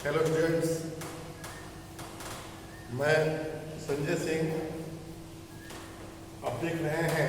Hello students, मैं संजय सिंह। आप देख रहे हैं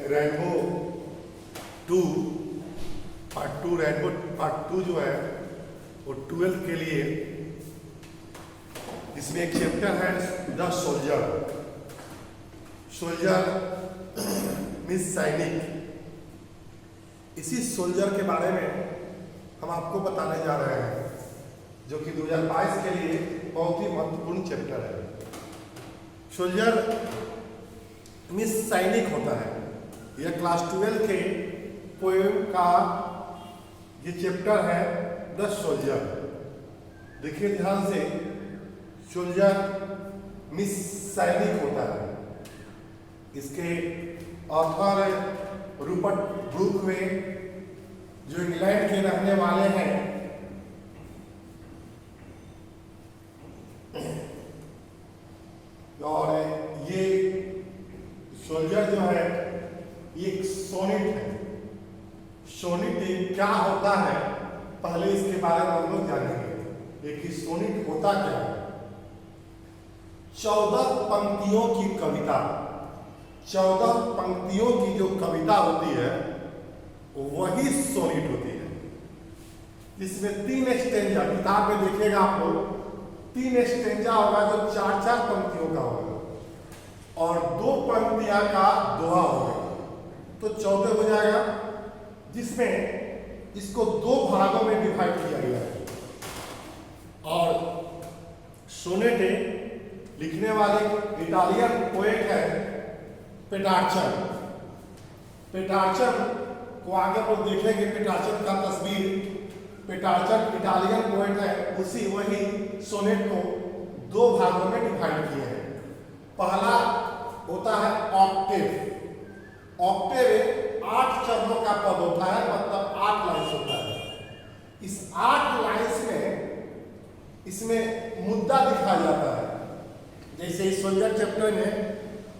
रेनबो 2 पार्ट 2। रेनबो पार्ट 2 जो है वो 12th के लिए, इसमें एक चैप्टर है द सोल्जर। सोल्जर मीन्स सैनिक। इसी सोल्जर के बारे में हम आपको बताने जा रहे हैं, जो कि 2022 के लिए बहुत ही महत्वपूर्ण चैप्टर है। सोल्जर मीन्स सैनिक होता है। यह क्लास 12 के पोएम का ये चैप्टर है द सोल्जर। देखिए ध्यान से, सोल्जर मीन्स सैनिक होता है। इसके ऑथर रूपर्ट ब्रूक में, जो इंग्लैंड के रहने वाले हैं, और ये सोल्जर जो है ये एक सोनेट है। सोनेट क्या होता है, पहले इसके बारे में हम लोग जानेंगे। एक सोनेट होता क्या है। 14 पंक्तियों की कविता, 14 पंक्तियों की जो कविता होती है वही सोनेट होती है। जिसमें 3 स्टेंजा, किताब में देखिएगा आप लोग, 3 स्टेंजा होगा जो 4-4 पंक्तियों का होगा, और 2 पंक्तियां का दोहा होगा, तो 14 हो जाएगा। जिसमें इसको 2 भागों में डिवाइड किया गया है। और सोनेट लिखने वाले इटालियन पोएट है पेट्रार्चन। पेट्रार्चन को आगे वो देखेंगे, पेट्रार्चन का तस्वीर। पेट्रार्चन इटालियन पोएट है, उसी वही सोनेट को 2 भागों में डिवाइड किए हैं। पहला होता है ऑक्टेव। ऑक्टेव 8 चरणों का पद होता है, मतलब 8 लाइन्स होता है। इस 8 लाइन्स में इसमें मुद्दा दिखाया जाता है। जैसे इस सोल्जर चैप्टर में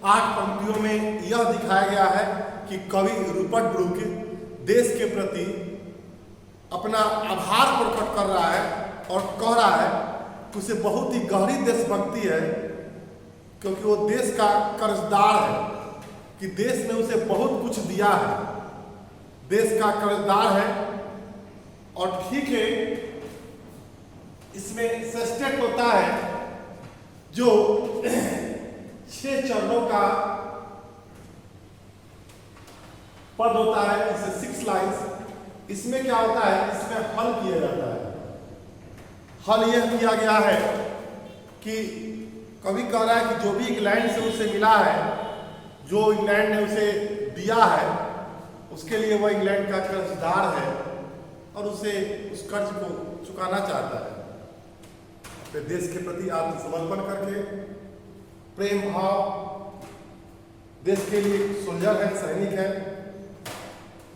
8 पंक्तियों में यह दिखाया गया है कि कवि रूपर्ट ब्रूक देश के प्रति अपना आभार प्रकट कर रहा है और कह रहा है कि उसे बहुत ही गहरी देशभक्ति है, क्योंकि वो देश का कर्जदार है, कि देश ने उसे बहुत कुछ दिया है, देश का कर्जदार है। और ठीक है, इसमें सेस्टेट होता है जो 6 चरणों का पद होता है, इसे 6 लाइन्स। इसमें क्या होता है, इसमें हल किया जाता है। हल यह किया गया है कि कवि कह रहा है कि जो भी इंग्लैंड से उसे मिला है, जो इंग्लैंड ने उसे दिया है, उसके लिए वह इंग्लैंड का कर्जदार है और उसे उस कर्ज को चुकाना चाहता है। अपने देश के प्रति आत्मसमर्पण करके, प्रेम भाव, देश के लिए सोल्जर है, सैनिक है,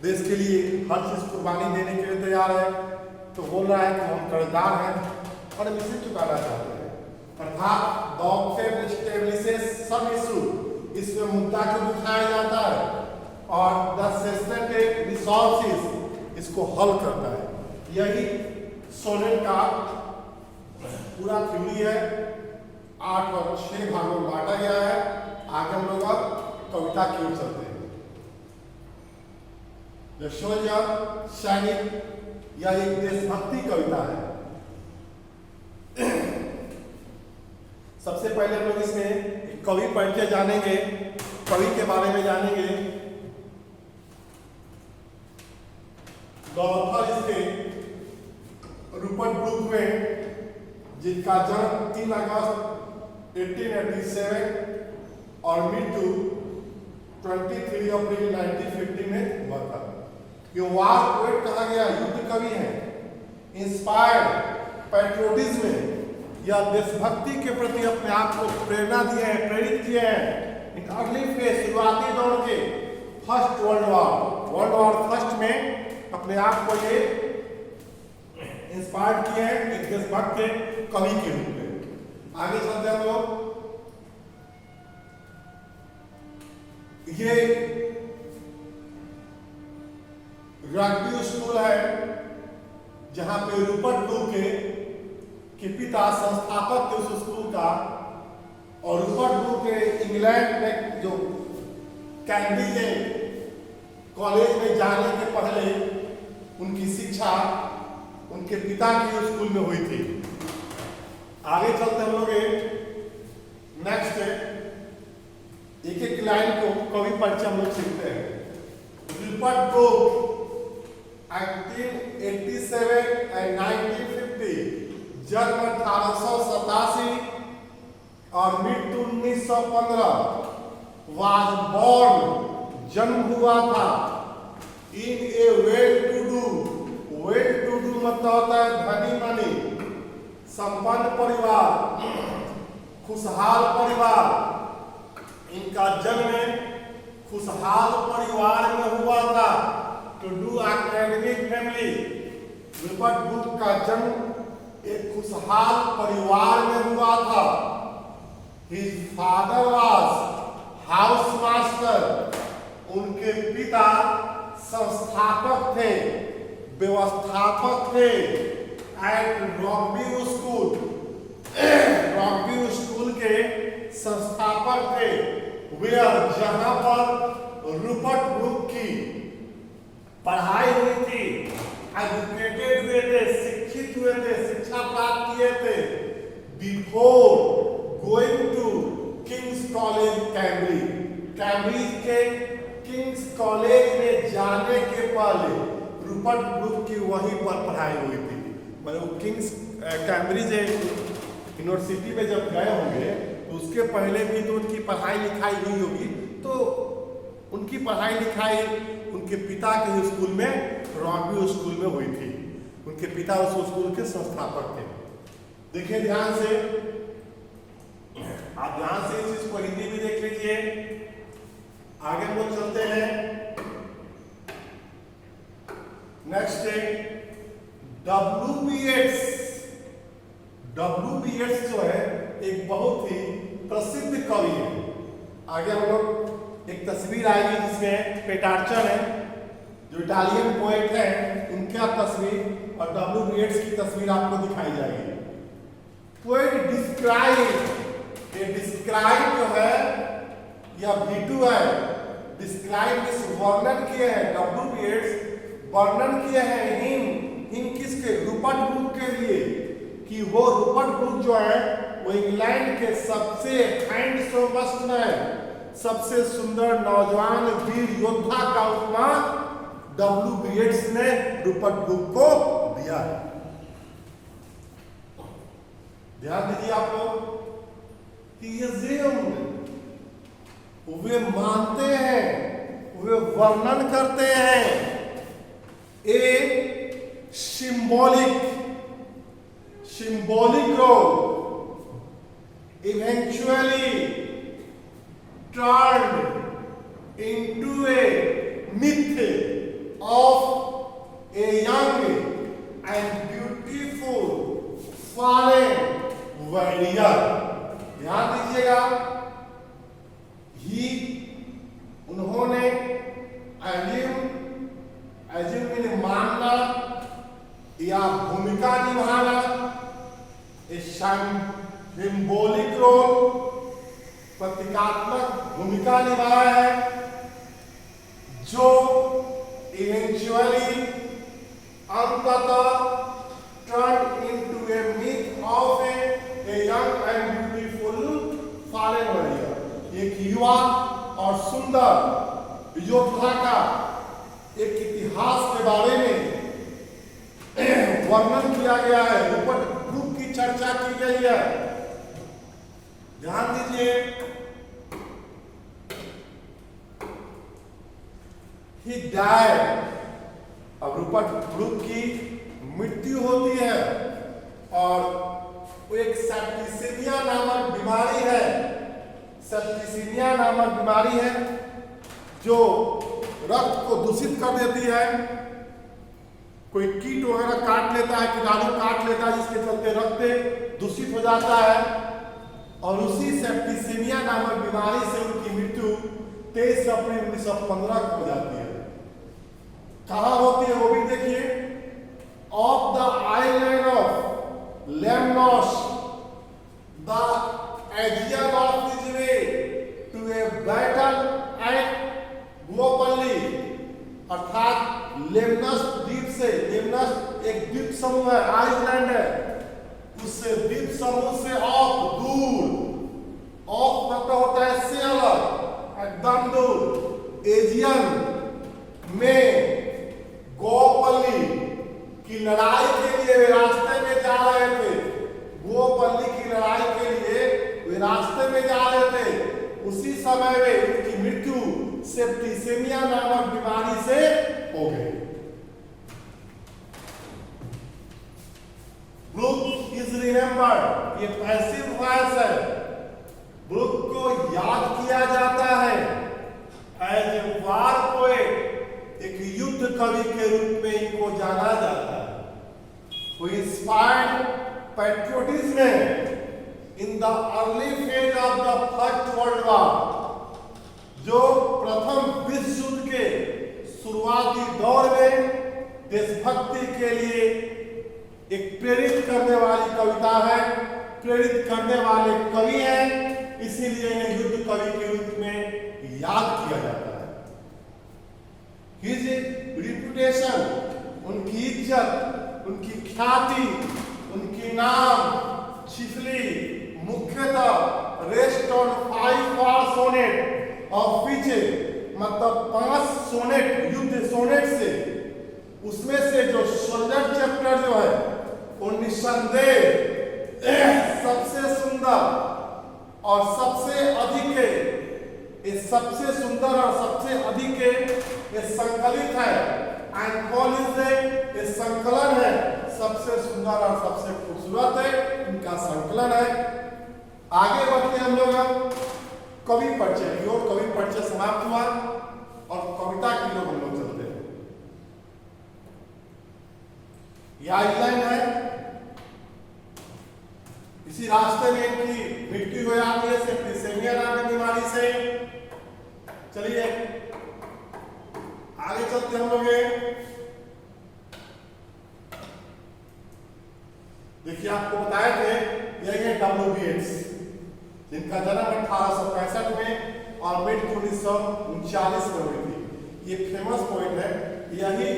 देश के लिए हर चीज कुर्बानी देने के लिए तैयार है। तो बोल रहा है कि हम कर्जदार हैं और हम इसे चुकाना चाहते हैं। अर्थात the octave establishes some issue, इसमें मुद्दा को दिखाया जाता है, और द सेस्टेटेड रिसोर्सेज इसको हल करता है। यही सोनेट का पूरा थ्योरी है। 8 और 6 भागों में बांटा गया है। आगे हम लोग अब कविता की ओर चलते हैं। द सोल्जर, सैनिक, यह एक देशभक्ति कविता है। सबसे पहले हम लोग इसमें कवि परिचय जानेंगे, कवि के बारे में जानेंगे। ऑथर इसके रूपर्ट ब्रूक में, जिनका जन्म 3 अगस्त 1887 और मृत्यु 23 अप्रैल 1950 में हुआ था। ये वार पोएट कहा गया, युद्ध कवि है। इंस्पायर्ड पैट्रियोटिज्म में, यह देशभक्ति के प्रति अपने आप को प्रेरणा दिए हैं, प्रेरित किए हैं। इन अर्ली फेज, शुरुआती दौर के फर्स्ट वर्ल्ड वॉर फर्स्ट में अपने आप को ये इंस्पायर्ड किए हैं एक देशभक्त के कवि के रूप में। आगे चलते हैं हम लोग। ये रग्बी स्कूल है जहां पे रूपर्ट ब्रूक के पिता संस्थापक थे उस स्कूल का, और रूपर्ट ब्रूक के इंग्लैंड में जो कैम्ब्रिज कॉलेज में जाने के पहले उनकी शिक्षा उनके पिता के स्कूल में हुई थी। आगे चलते हम लोग नेक्स्ट एक एक लाइन को कवि परिचय हम लोग सीखते हैं। रूपर्ट ब्रूक 1887 एंड 1950, जन्म 1887 और मृत्यु 1915, was born, जन्म हुआ था इन ए वेल टू डू मतलब होता है धनी मनी, संपन्न परिवार, खुशहाल परिवार। इनका जन्म खुशहाल परिवार में हुआ था, to do academic family. Rupert Brooke का जन्म एक खुशहाल परिवार में हुआ था। His father was house master, उनके पिता संस्थापक थे, व्यवस्थापक थे। एट रॉकव्यू स्कूल के संस्थापक थे, वेयर जहां पर रूपर्ट ब्रूक की पढ़ाई हुई थी, एजुकेटेड हुए थे, शिक्षित हुए थे, शिक्षा प्राप्त किए थे, before going to King's College Cambridge के किंग्स कॉलेज में जाने के पहले रूपर्ट ब्रूक की वहीं पर पढ़ाई हुई थी। मतलब किंग्स कैम्ब्रिज यूनिवर्सिटी में जब गए होंगे तो उसके पहले भी तो उनकी पढ़ाई लिखाई हुई होगी, तो उनकी पढ़ाई लिखाई उनके पिता के स्कूल में, रॉकव्यू स्कूल में हुई थी। उनके पिता उस स्कूल के संस्थापक थे। देखिए ध्यान से, आप ध्यान से इस चीज को हिंदी भी देख लीजिए। आगे हम लोग चलते हैं नेक्स्ट डब्ल्यू बी एट्स जो है एक बहुत ही प्रसिद्ध कवि है। आगे हम लोग एक तस्वीर आएगी जिसमें पेटार्चन है जो इटालियन पोएट है, उनका तस्वीर और डब्ल्यू बी एट्स की तस्वीर आपको दिखाई जाएगी। पोएट डिस्क्राइब जो है या V2 है, डिस्क्राइब इस वर्णन किए हैं डब्ल्यू बी एट्स, वर्णन किए हैं हिम किसके, रूपर्ट ब्रूक के लिए, कि वो रूपर्ट ब्रूक जो है वो इंग्लैंड के सबसे हैंडसमस्ट मैन, सबसे सुंदर नौजवान वीर योद्धा का उपमा डब्ल्यू बी एट्स ने रूपर्ट ब्रूक को दिया है। ध्यान दीजिए आप लोग कि वे मानते हैं, वे वर्णन करते हैं ए symbolic role eventually turned into a myth of a young and beautiful fallen warrior। ध्यान दीजिएगा, उन्होंने एज्यूम मानना या भूमिका निभाना, सिंबॉलिक रोल, प्रतीकात्मक भूमिका निभाया है, जो इवेंचुअली अंततः turn into A myth of a young and beautiful foreign warrior. एक युवा और सुंदर योद्धा का एक इतिहास के बारे में वर्णन किया गया है, रूपर्ट ब्रूक की चर्चा की गई है। ध्यान दीजिए, ही डाइड, अब रूपर्ट ब्रूक की मृत्यु होती है और वो एक सेप्टिसिमिया नामक बीमारी है, सेप्टिसिमिया नामक बीमारी है जो रक्त को दूषित कर देती है। कोई कीट वगैरह काट लेता है, कीटाणु काट लेता है, जिसके चलते रक्त दूषित हो जाता है और उसी सेप्टिसिमिया नामक बीमारी से उनकी मृत्यु 23 अप्रैल 1915 को हो जाती है। कहाँ होती है वो भी देखिए, ऑफ द जस्ट एक द्वीप समूह है, आइसलैंड है, उस द्वीप समूह से ऑफ दूर, ऑफ मतलब होता है से अलग, एकदम दूर, एजियन में गोपल्ली की लड़ाई के लिए वे रास्ते में जा रहे थे। गोपल्ली की लड़ाई के लिए वे रास्ते में जा रहे थे। उसी समय में उनकी मृत्यु सेप्टिसेमिया नामक बीमारी से हो गई। ब्रूक इज रिमेंबर्ड, ये पैसिव वॉइस है। ब्रूक को याद किया जाता है एज ए वार पोएट, एक युद्ध कवि के रूप में इनको जाना जाता है। Who inspired patriotism in the early phase of the First World War, जो प्रथम विश्व युद्ध के शुरुआती दौर में देशभक्ति के लिए एक प्रेरित करने वाली कविता है, प्रेरित करने वाले कवि हैं, इसीलिए इन्हें युद्ध कवि के रूप में याद किया जाता है। His reputation, उनकी इज्जत, उनकी ख्याति, उनकी नाम chiefly मुख्यतः रेस्ट ऑन 5 war sonnet और पीछे मतलब 5 सोनेट, युद्ध सोनेट से, उसमें से जो सोल्जर चैप्टर जो है वो निस्संदेह सबसे सुंदर और सबसे अधिक, ये सबसे सुंदर और सबसे अधिक ये संकलित है। एंथोलॉजी से ये संकलन है, सबसे सुंदर और सबसे खूबसूरत है, इनका संकलन है। आगे बढ़ते हम लोग कवि परिचय की ओर। कवि परिचय समाप्त हुआ और कविता की ओर हम लोग चलते हैं। यह आइसलैंड है, इसी रास्ते में इनकी मृत्यु हो जाती है सेप्टिसेमिया नामक बीमारी से। चलिए आगे चलते हम लोग। देखिए आपको बताए थे यही है WBS, जिनका जन्म 1865 में और मृत्यु 1939 में हुई थी। ये फेमस पॉइंट है। यही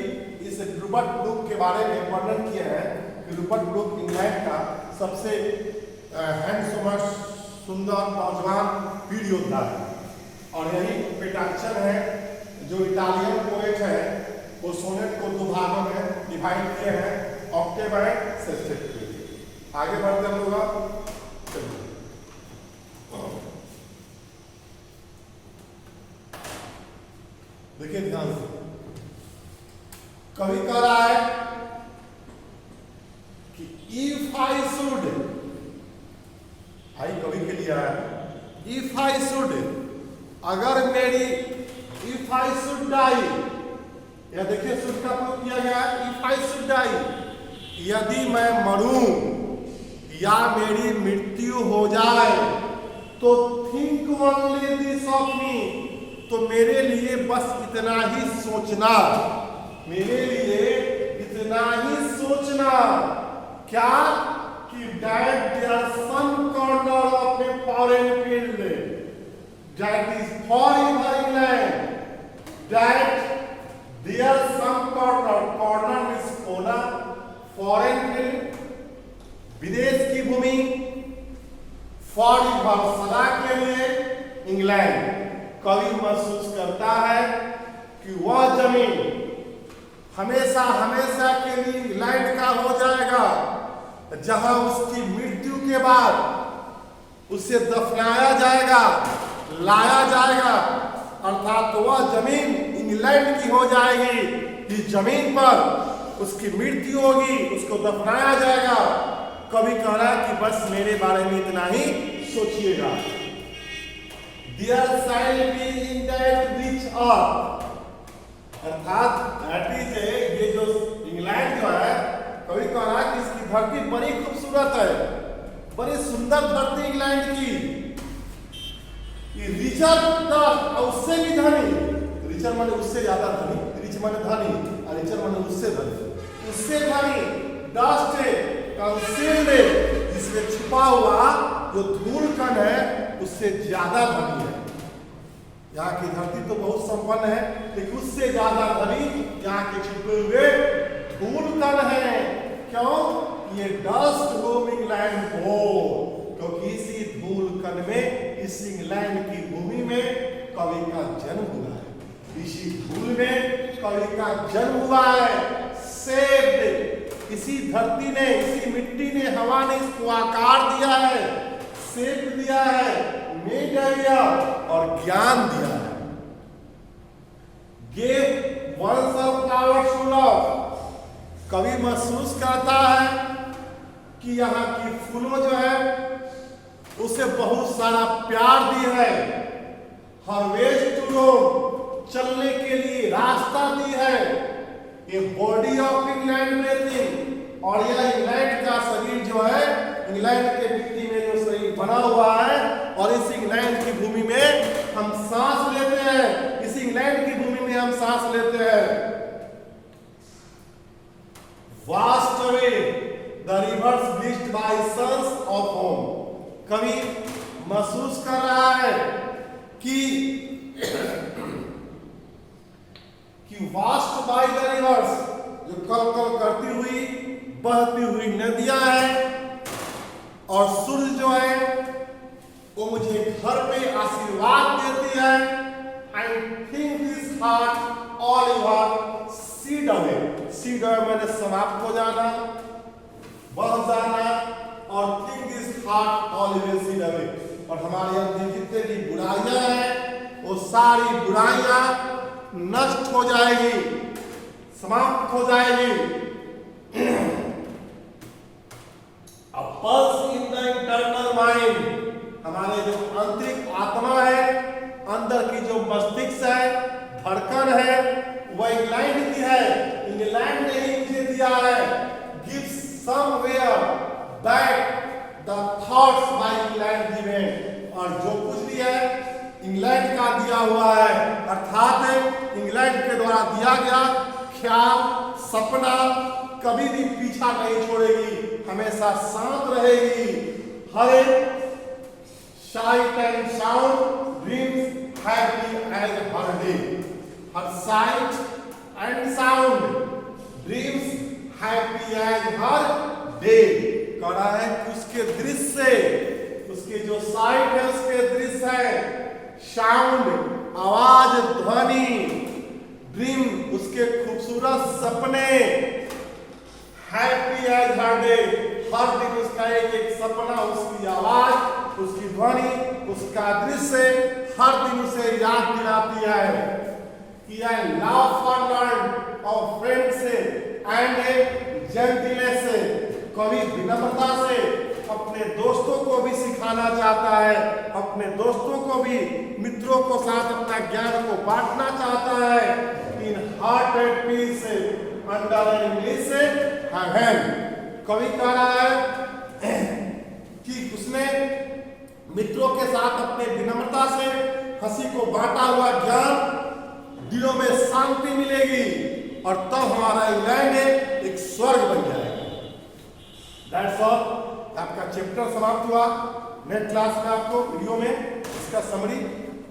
इस रॉबर्ट ब्रूक के बारे में वर्णन किया है कि रॉबर्ट ब्रूक इंग्लैंड का सबसे हैंडसम, सुंदर, नौजवान वीर योद्धा है। और यही पेट्रार्चन है जो इटालियन पोएट है, वो सोनेट को 2 भागों में डिवाइड किए हैं, ऑक्टेव एंड सेस्टेट के लिए। आगे बढ़ते हम लोग। देखिए ध्यान से, कवि कह रहा है कि इफ आई शुड, भाई कवि के लिए आया, इफ आई शुड, अगर मेरी, इफ आई शुड डाई, या देखिए शुड का प्रयोग किया गया है, इफ आई शुड डाई, यदि मैं मरूं या मेरी मृत्यु हो जाए, तो think only this of me, तो मेरे लिए बस इतना ही सोचना, मेरे लिए इतना ही सोचना, क्या कि that there are some corner of a foreign field that is forever England, that there are some corner is corner, foreign field, विदेश की भूमि, forever सदा के लिए इंग्लैंड। कवि महसूस करता है कि वह जमीन हमेशा हमेशा के लिए इंग्लैंड का हो जाएगा, जहां उसकी मृत्यु के बाद उसे दफनाया जाएगा, लाया जाएगा, अर्थात वह जमीन इंग्लैंड की हो जाएगी। इस जमीन पर उसकी मृत्यु होगी, उसको दफनाया जाएगा। कवि कह रहा है कि बस मेरे बारे में इतना ही सोचिएगा। There shall be in that rich earth, अर्थात धरती से, ये जो इंग्लैंड जो है, कवि कह रहा है कि इसकी धरती बड़ी खूबसूरत है, बड़ी सुंदर धरती इंग्लैंड की। ये रिचर डस्ट, उससे भी धनी, रिचर माने उससे ज्यादा धनी, रिच माने धनी और रिचर माने उससे धनी, उससे धनी डस्ट कंसील्ड, जिसमें छुपा हुआ जो धूल कण है उससे ज्यादा धनी है। यहाँ की धरती तो बहुत संपन्न है, लेकिन उससे ज्यादा धनी यहाँ के छुपे हुए धूल कण है। क्यों? ये डस्ट होम इंग्लैंड हो, क्योंकि इसी धूल कण में, इस इंग्लैंड की भूमि में कवि का जन्म हुआ है। इसी धूल में कवि का जन्म हुआ है। शेप्ड, इसी धरती ने, इसी मिट्टी ने, हवा ने इसको आकार दिया है, शेप दिया है, मेड दिया और ज्ञान दिया है। Gave ones of flowers to love, कवि महसूस करता है कि यहाँ की फूलों जो है उसे बहुत सारा प्यार दी है। हर वेज टू रोम, चलने के लिए रास्ता दी है। ये बॉडी ऑफ इंग्लैंड में थी, और यह इंग्लैंड का शरीर जो है, इंग्लैंड के मिट्टी में जो शरीर बना हुआ है, और इस इंग्लैंड की भूमि में हम सांस लेते हैं, इस इंग्लैंड की भूमि में हम सांस लेते हैं। Washed away the rivers bleached by suns of home, कवि महसूस कर रहा है कि वास्ट बाय द रिवर्स, जो कल कल करती हुई बहती हुई नदियां हैं, और सूर्य जो है वो मुझे घर पे आशीर्वाद देती है। And think this heart all your seed away, seed away मैंने समाप्त हो जाना, बह जाना, और think this heart all your seed away, और हमारे अंदर जितने भी बुराइयां हैं वो सारी बुराइयां नष्ट हो जाएगी, समाप्त हो जाएगी। A pulse in the internal mind, हमारे जो आंतरिक आत्मा है, अंदर की जो मस्तिष्क है, धड़कन है, वह इंग्लैंड की है। इंग्लैंड ने ही मुझे दिया है। Gives somewhere back the thoughts by England given, और जो कुछ भी है इंग्लैंड का दिया हुआ है, अर्थात इंग्लैंड के द्वारा दिया गया ख्याल, सपना कभी भी पीछा नहीं छोड़ेगी, हमेशा शांत रहेगी। हर एक sight and sound dreams happy as her day, her sight and sound dreams happy as her day. कह रहा है कि उसके दृश्य, उसके जो साइट है उसके दृश्य है, साउंड आवाज, ध्वनि, ड्रीम उसके खूबसूरत सपने, हैप्पी एज हर डे, हर दिन उसका एक एक सपना, उसकी आवाज, उसकी ध्वनि, उसका दृश्य हर दिन उसे याद दिलाती है कि आई लव फॉर लर्न और फ्रेंडशिप एंड जेंटलनेस। कवि विनम्रता से अपने दोस्तों को भी सिखाना चाहता है, अपने दोस्तों को भी, मित्रों को साथ अपना ज्ञान को बांटना चाहता है। In heart and peace under English heaven, कवि कह रहा है कि उसने मित्रों के साथ अपने विनम्रता से हंसी को बांटा हुआ ज्ञान, दिलों में शांति मिलेगी, और तब हमारा इंग्लैंड एक स्वर्ग बन जाएगा। That's all, आपका चैप्टर समाप्त हुआ। नेक्स्ट क्लास में आपको वीडियो में इसका समरी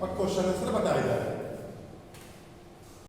और क्वेश्चन आंसर बताया जाएगा।